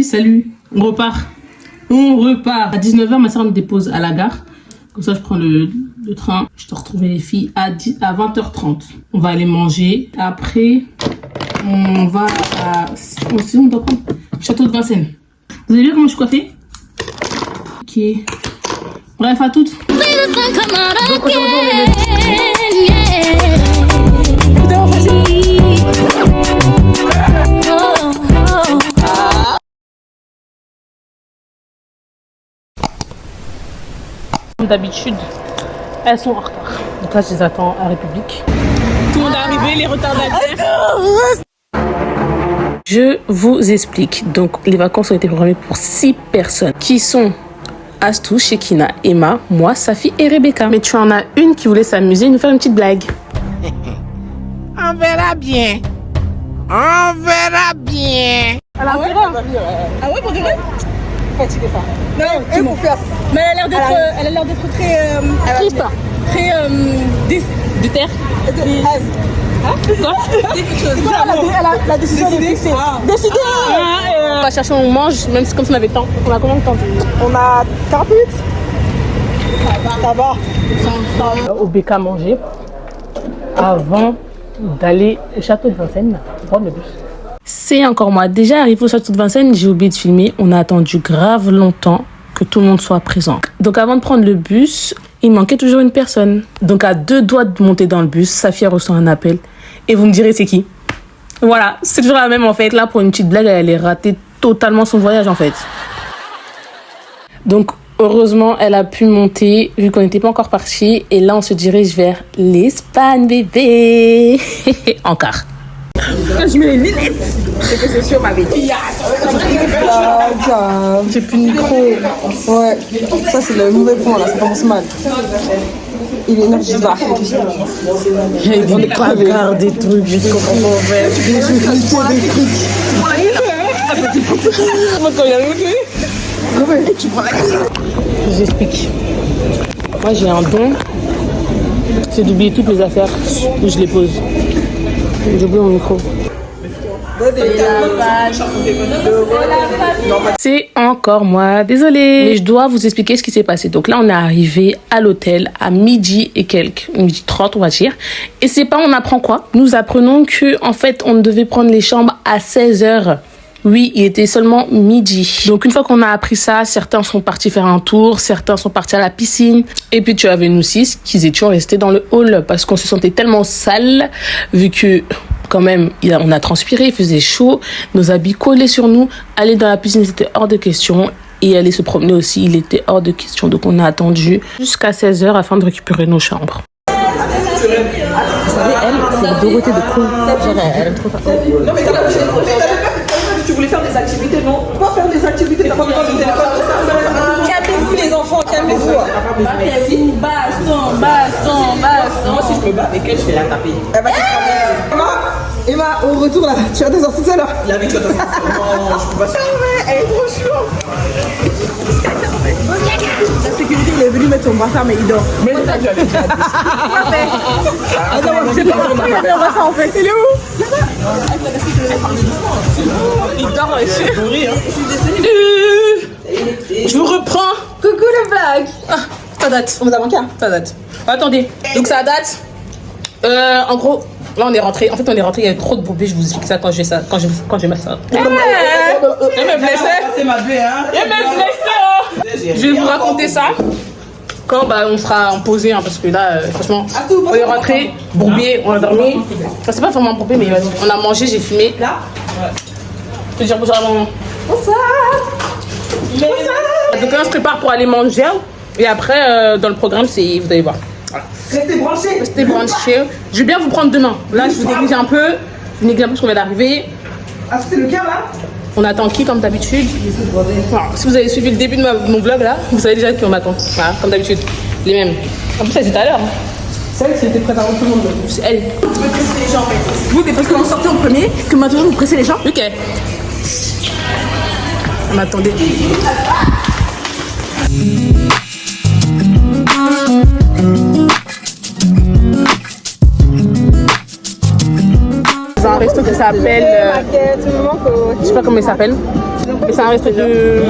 Salut, on repart. À 19h, ma soeur me dépose à la gare. Comme ça, je prends le train. Je dois retrouver les filles à 20h30. On va aller manger. Après, on va à... on doit prendre Château de Vincennes. Vous avez vu comment je suis coiffée? Ok. Bref, à toutes. Donc aujourd'hui, comme d'habitude, elles sont en retard. Donc là, je les attends à République. Tout le monde est arrivé, les retardataires. Je vous explique. Donc, les vacances ont été programmées pour 6 personnes qui sont Astou, Shekina, Emma, moi, Safi et Rebecca. Mais tu en as une qui voulait s'amuser et nous faire une petite blague. On verra bien. On verra bien. Elle a Ah ouais, pour de vrai? fatiguée, ça. Non, confiance. Mais elle a l'air d'être très... De terre. Quoi? La décision de fixer. Décider. On va chercher, on mange, même si comme si on avait le temps. On a combien de temps? On a 40 minutes. Ça va. Au BK manger avant d'aller au château de Vincennes prendre le bus. C'est encore moi. Déjà arrivé au château de Vincennes, j'ai oublié de filmer. On a attendu grave longtemps que tout le monde soit présent. Donc avant de prendre le bus, il manquait toujours une personne. Donc à 2 doigts de monter dans le bus, Safia reçoit un appel. Et vous me direz c'est qui? Voilà, c'est toujours la même en fait. Là pour une petite blague, elle allait rater totalement son voyage en fait. Donc heureusement, elle a pu monter vu qu'on n'était pas encore parti. Et là, on se dirige vers l'Espagne, bébé. Encore. Je mets les lunettes. C'est sûr, ma bébé. J'ai plus de micro. Ouais, ça c'est le mauvais point là, ça commence mal. Il est énergie bas. On est cravés. Des trucs, je comprends pas. Des trucs. J'explique. Moi, j'ai un don. C'est d'oublier toutes mes affaires où je les pose. J'oublie mon micro. C'est encore moi, désolée. Mais je dois vous expliquer ce qui s'est passé. Donc là, on est arrivé à l'hôtel à midi et quelques, midi 30 on va dire. Et c'est pas, on apprend quoi? Nous apprenons que en fait, on devait prendre les chambres à 16h. Oui, il était seulement midi. Donc une fois qu'on a appris ça, certains sont partis faire un tour, certains sont partis à la piscine. Et puis tu avais nous 6 qui étions restés dans le hall parce qu'on se sentait tellement sale vu que quand même on a transpiré, il faisait chaud, nos habits collaient sur nous. Aller dans la piscine c'était hors de question et aller se promener aussi, il était hors de question. Donc on a attendu jusqu'à 16h afin de récupérer nos chambres. Vous savez, elle, c'est la Dorothée de con. Elle aime trop ça. Non mais t'as la prochaine fois, tu voulais faire des activités, non? Pas faire des activités, t'as pas besoin de téléphone. Calmez-vous les enfants, calmez-vous. Baston. Moi si je me bats avec elle, je vais la taper. Emma, au retour là, tu as des sorties tout à l'heure. Il a avec toi, non, je peux pas. Elle est trop chou. La sécurité, il est venu mettre son brassard, mais il dort. Mais ça, tu avais dit. Attends, je sais pas comment il a mis un brassard en fait. Il est où? Il dort ici. Je vous reprends. Coucou les blagues. Ça date. On vous a manqué. Ça date. Attendez, donc ça date. En gros, là on est rentré. En fait, on est rentré. Il y avait trop de bourbées. Je vous explique ça quand je vais ça. Quand je mets ça. Je me blessais. C'est ma baie, hein. Je me blessais. Je vais vous raconter ça. Quand on sera en posé, hein, parce que là, franchement, on est rentré, bourbier, on a dormi. Enfin, c'est pas vraiment bourbier, mais on a mangé, j'ai fumé. Là, je te dire bonjour à maman. Bonsoir. Donc là, on se prépare pour aller manger. Et après, dans le programme, c'est, vous allez voir. Voilà. Restez branchés. Je vais bien vous prendre demain. Là, je vous néglige un peu. Je vous néglige un peu parce qu'on vient d'arriver. Ah, c'est le cœur là? On attend qui comme d'habitude? Voilà. Si vous avez suivi le début de mon vlog là, vous savez déjà qui on attend. Voilà, comme d'habitude. Les mêmes. En plus, elle était à l'heure. C'est elle qui était prête avant tout le monde. C'est elle. Tu veux presser les gens en fait. Vous, mais parce qu'on sortait en premier, que maintenant vous pressez les gens. Ok. On attendait. Un resto qui s'appelle. Je sais pas comment il s'appelle. Et c'est un resto de...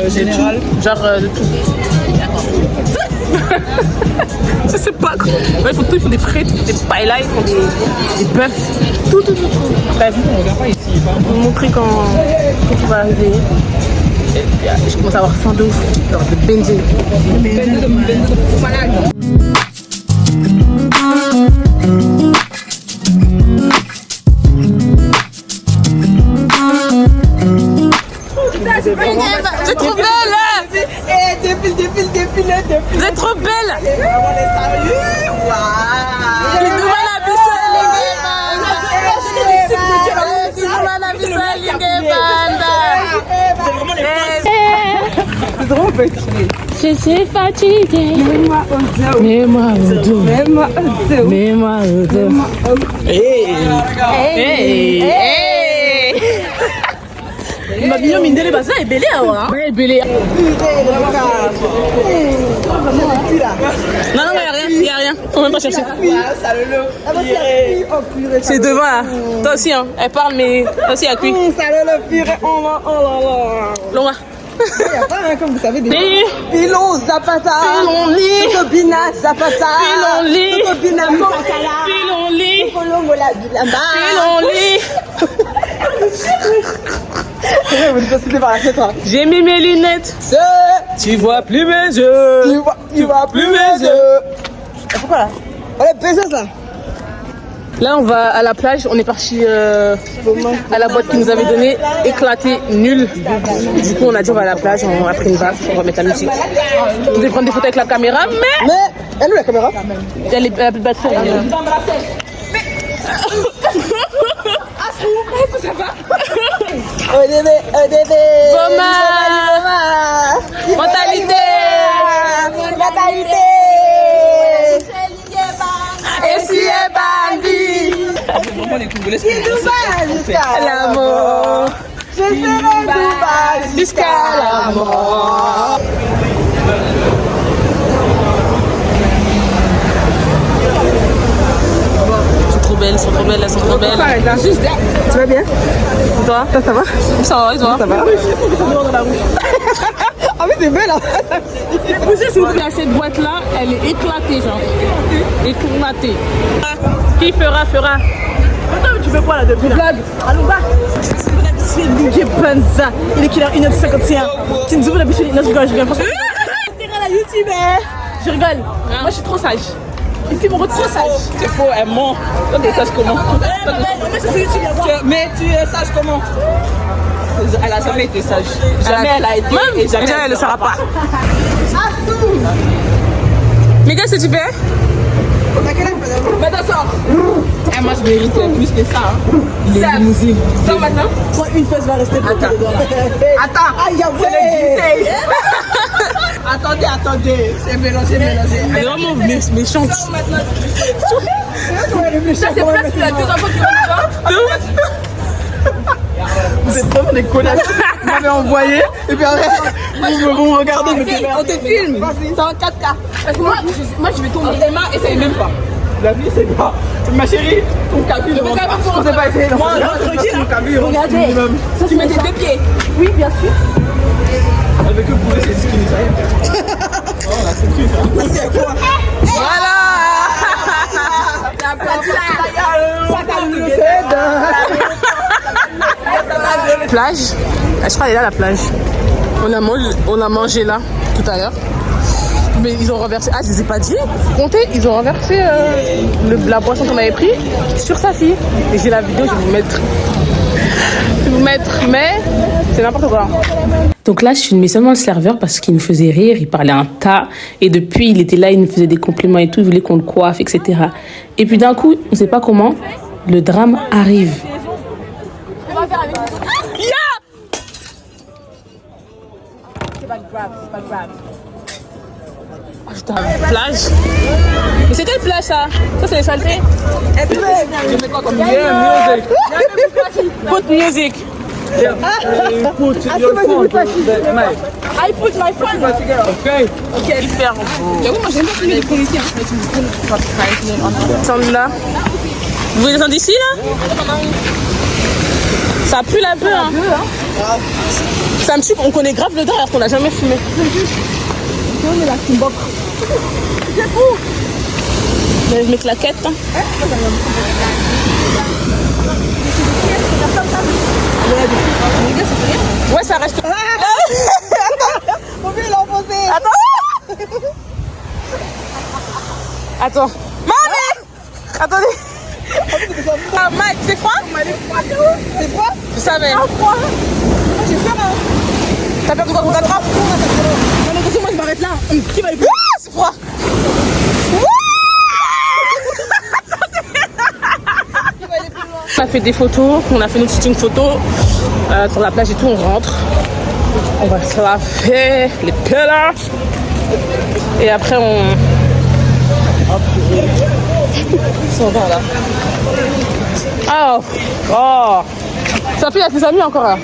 Général. Genre de tout. Je sais pas quoi. Ouais, ils font tout, ils font des frites, ils font des paellas, ils font des bœufs. Tout. Bref, On regarde pas ici. je vais vous montrer quand tu vas arriver. Et, je commence à avoir faim de ouf. Genre de benzine. C'est trop belle! Défile. Vous êtes trop belle! On est sérieux? Je suis fatiguée. Mets-moi au dos. Mets-moi au dos. Hey. Mabillon Mindele Baza est belé à moi. Ouais, belé. Non, il y a rien. Faut même pas chercher. C'est devant là. Toi aussi, hein. Elle parle, mais toi aussi, elle cuit. Loin. Il n'y a pas, hein, comme vous savez, des Pilon Zapata. Pilon-lit. Tobina Zapata. Pilon-lit. Tobina Mutakala. Pilon-lit. Kolongo la Bilamba. Pilon-lit. C'était par la fête. J'ai mis mes lunettes. Tu vois plus mes yeux. Tu vois plus mes yeux. Pourquoi là? On est baisé ça. Là, on va à la plage. On est parti à la boîte qu'ils nous avait donnée. Éclaté, nul. Du coup, on a dit on va à la plage. On a pris une vague. On va mettre la musique. On devait prendre des photos avec la caméra, mais Elle est où la caméra? elle a plus de batterie. EDB. Boma. Mentalité. Et si est bandit. C'est vraiment les Congolais qui Jusqu'à L'amour. Je serai Dubaï Jusqu'à la mort. Elles sont trop belles, elles sont trop belles. Tu vas bien? Et toi? Ça va? Ça va, et toi? Ça va? Ah mais c'est belle hein. Cette boîte là, elle est éclatée genre. Éclatée. Qui fera? Attends, mais tu fais quoi là depuis là? Allons bas. C'est DJ Banza. Il est qu'il a 1h51. Tu nous ouvres l'habitude. Non, je rigole. T'es à la YouTube, hein? Je rigole. Moi, je suis trop sage. Il fait mon rôle trop sage. C'est faux, elle ment. Toi, t'es sage comment? Mais tu es sage comment? Elle a jamais été sage. Jamais elle a été et jamais elle ne sera pas. Mais qu'est-ce que tu fais? Maintenant, sors. Moi, je mérite plus que ça. Les limousines. Sors maintenant. Toi, une fesse va rester pour Attends. Attends. Aïe, Attendez. C'est mélangé. Elle est vraiment méchante. Ça, c'est presque la deuxième fois qu'il va nous voir. Vous êtes vraiment des connards. Vous m'avez envoyé et puis après, vous me regardez. On te filme. C'est en 4K. Parce que moi, je vais tomber. Emma, essaye même pas. La vie, c'est pas. Ma chérie, ton cabine. Je ne sais pas essayer. Moi, mon cabine. Regardez. Tu mets tes deux pieds. Oui, bien sûr. Elle veut que prouver c'est skinny, ça y est. Oh, là, c'est truc. Voilà. Plage. Je crois qu'elle est là la plage. On a mangé là tout à l'heure. Mais ils ont renversé. Ah, je les ai pas dit. Comptez, ils ont renversé la boisson qu'on avait pris sur sa fille. Et j'ai la vidéo, je vais vous mettre. Mais c'est n'importe quoi. Donc là, je filmais seulement le serveur parce qu'il nous faisait rire, il parlait un tas. Et depuis, il était là, il nous faisait des compliments et tout, il voulait qu'on le coiffe, etc. Et puis d'un coup, on ne sait pas comment, le drame arrive. Oh, putain, plage. Mais c'est quelle plage ça? Ça c'est les saletés. Je fais quoi comme music? Put music. Put your phone. I put my phone. Okay. Ok, super. J'avoue, moi j'aime pas filmer les policiers. Descendre là. Vous voulez descendre d'ici là? Ça pue un peu hein. Ça me tue qu'on connaît grave le alors qu'on n'a jamais fumé. On est là, qui m'boque. C'est fou. Mais je mets claquettes. Hein. Ouais, ça reste. Mon vieux, il a enfoncé. Attends. Maman! Attendez. Ah, Mike, c'est froid? C'est froid? Je savais. Ah, froid. Moi, j'ai peur. Hein. T'as peur de quoi qu'on t'attrape? Non, mais attention, moi, je m'arrête là. Qui va aller plus? Ah, c'est froid. On a fait des photos, on a fait notre shooting photo sur la plage et tout, on rentre. On va se laver les pellets. Et après on... Ils sont encore là. Oh, oh. Sa fille a ses amis encore là.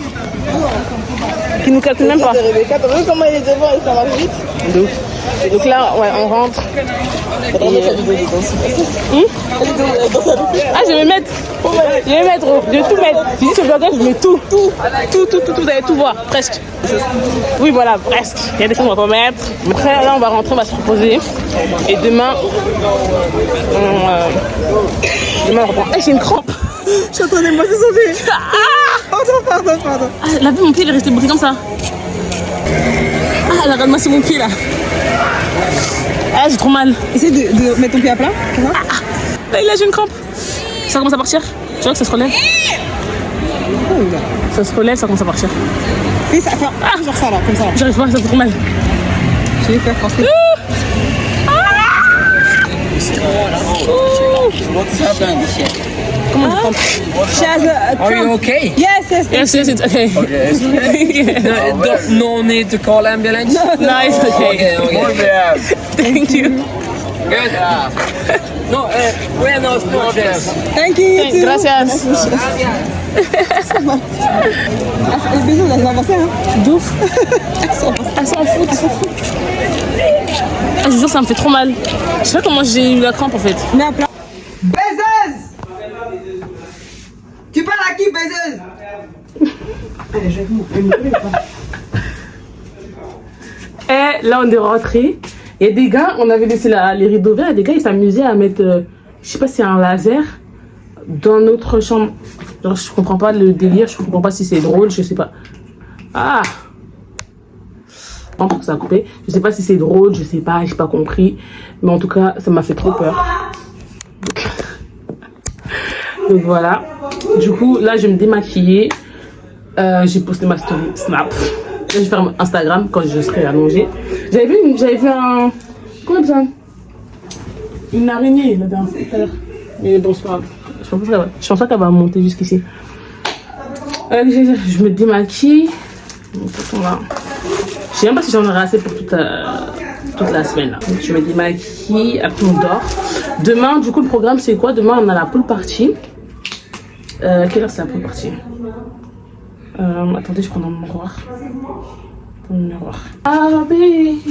Qui nous calculent même pas. T'as vu comment il est devant et ça va vite? Donc là, ouais, on rentre. Ah, je vais mettre. Je vais mettre. Je vais tout mettre. Je dis sur le bagage, je mets tout. Tout, vous allez tout voir, presque. Oui, voilà, presque. Il y a des choses qu'on va pas mettre. Après, là, on va rentrer, on va se reposer. Et demain, demain, on reprend. Eh, j'ai une crampe. J'attendais, moi, désolé. Pardon. Ah, là, mon pied, il est resté bloqué comme ça. Ah, elle a ramassé mon pied, là. Ah, j'ai trop mal. Essaye de mettre ton pied à plat. Là, j'ai une crampe. Ça commence à partir. Tu vois que ça se relève. Ça se relève, ça commence à partir. Fais ça, genre ça là, comme ça. J'arrive pas, ça fait trop mal. Je vais faire français. Comment tu prends? Are you okay? Yes. Yes, it's okay. No need to call ambulance? No, it's okay. Okay. Thank you. Good. No, buenos noches. Thank you. Gracias. Les bisous, là, elles vont avancer, hein. D'ouf. Elles s'en foutent. Ah, je vous jure, ça me fait trop mal. Je sais pas comment j'ai eu la crampe en fait. Mets à plat. Baiseuse! Tu parles à qui, baiseuse? Et là, on est rentré. Il y a des gars, on avait laissé les rideaux ouverts. Et des gars, ils s'amusaient à mettre, je sais pas si c'est un laser, dans notre chambre. Genre, je comprends pas le délire. Je comprends pas si c'est drôle. Je sais pas. Ah! Non, ça a coupé. Je sais pas si c'est drôle. Je sais pas. J'ai pas compris. Mais en tout cas, ça m'a fait trop peur. Donc voilà. Du coup, là, je vais me démaquiller. J'ai posté ma story Snap. Là, je vais faire Instagram quand je serai allongée. J'avais vu un... Comment on appelle ça? Une araignée là dedans tout à l'heure. Mais bon, c'est pas grave. Je pense pas qu'elle va monter jusqu'ici. Je me démaquille. Voilà. Je sais même pas si j'en aurai assez pour toute la semaine. Là. Donc, je me démaquille, après on dort. Demain, du coup, le programme c'est quoi? Demain, on a la pool party. Quelle heure c'est la pool party? Attendez, je prends mon miroir. Mon miroir. Ah, baby.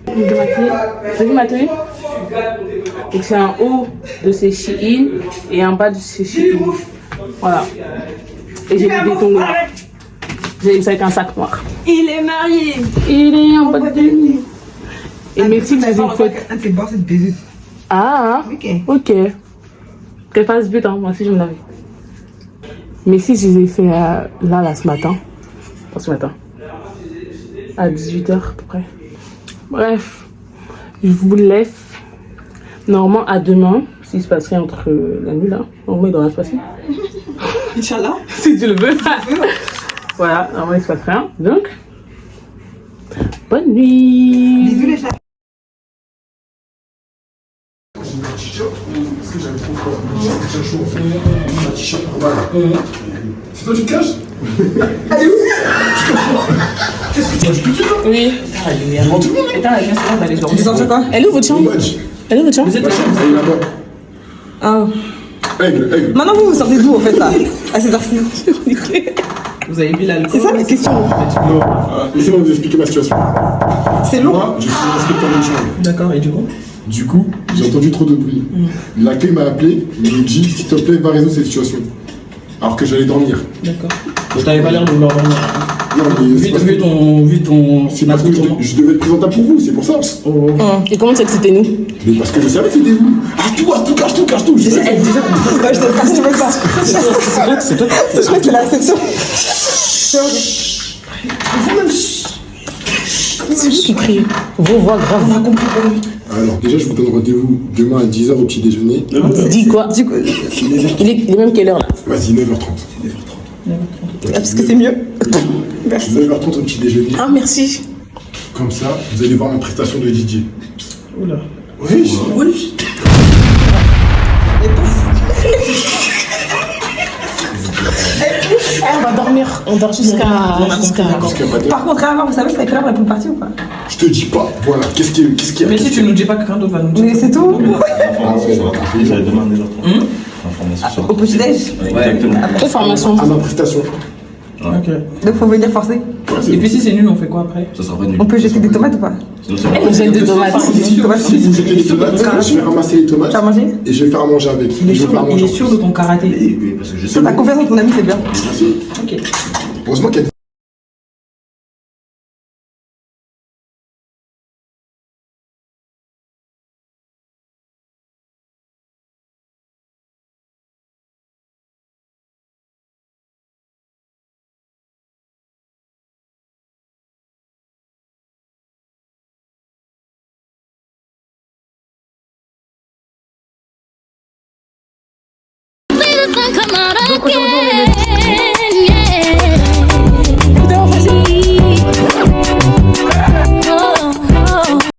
T'as vu ma tenue? Donc c'est un haut de ces Shein et un bas de ces Shein. Voilà. Et j'ai mis des tongs noirs. J'ai mis ça avec un sac noir. Il est marié. Il est en bas de nuit. Et mes cils, je les ai faites. C'est bon, c'est baiseuse. Ah, ok. Qu'elle fasse but, hein. Moi aussi je me l'avais. Mais si je les ai fait là ce matin. Pas ce matin. À 18h à peu près. Bref. Je vous laisse. Normalement à demain. S'il se passe rien entre la nuit là. Normalement il doit rien se passer. Inch'Allah. Si tu le veux. Voilà, normalement il se passe rien. Donc. Bonne nuit. Bisous les chats. Parce que j'avais trop peur. J'ai chauffé, ma t-shirt. Voilà. C'est toi qui te caches? Elle est où? Qu'est-ce que tu as du piqué là? Oui. Devant tout le monde? Elle est où votre chambre? Elle est où votre chambre? Elle est là-bas. Ah. Aigle. Maintenant, vous sortez d'où en fait là? À cette heure-ci? Vous avez vu l'alcool? C'est ça la question. Non, laissez-moi vous expliquer ma situation. C'est long. Moi, je suis inspecteur de chambre. D'accord, et du coup? Du coup, j'ai entendu trop de bruit. L'accueil m'a appelé, il m'a dit s'il te plaît, va résoudre cette situation. alors que j'allais dormir. D'accord. Je t'avais pas l'air de vouloir dormir. Non, mais c'est parce que- Vu ton. c'est parce que je devais être présentable pour vous, c'est pour ça. Et comment tu sais que c'était nous? Mais parce que je savais que c'était vous. Ah, tout, cache tout. Je sais. Ouais, je te cache, tu veux pas. C'est toi. Je crois que c'est la réception. C'est vous qui criez. Vos voix graves. Alors, déjà, je vous donne rendez-vous demain à 10h au petit déjeuner. Dis quoi? Du coup, Il est même quelle heure là? Vas-y, 9h30. parce que c'est mieux. 9h30 au petit déjeuner. Ah, merci. Comme ça, vous allez voir ma prestation de DJ. Oula. Oui. Oui. On va dormir. On dort jusqu'à. Parce qu'il y a pas d'heure. Par contre, avant, vous savez, c'est à quelle heure la poule partie ou pas? Je te dis pas. Voilà. Qu'est-ce qu'il y a Mais si tu nous dis pas, quelqu'un d'autre va nous dire. Mais c'est tout. Ah, ouais, J'avais demandé l'autre. Information sur. Au petit-déj. Exactement. Quelle formation? à ma prestation. Ok. Donc, faut venir forcer. Ouais, c'est Et puis si c'est nul, on fait quoi après? Ça sera pas nul. On peut jeter des tomates ou pas? Sinon, c'est On jette des tomates. Des tomates. Si vous jetez les tomates, je vais ramasser les tomates Tu as mangé? et je vais faire à manger avec. Il est Je vais faire à sûr, manger. de ton karaté. Oui, parce que je sais. T'as confiance en ton ami, c'est bien. Merci. Ok. Heureusement qu'il y a Donc aujourd'hui on est le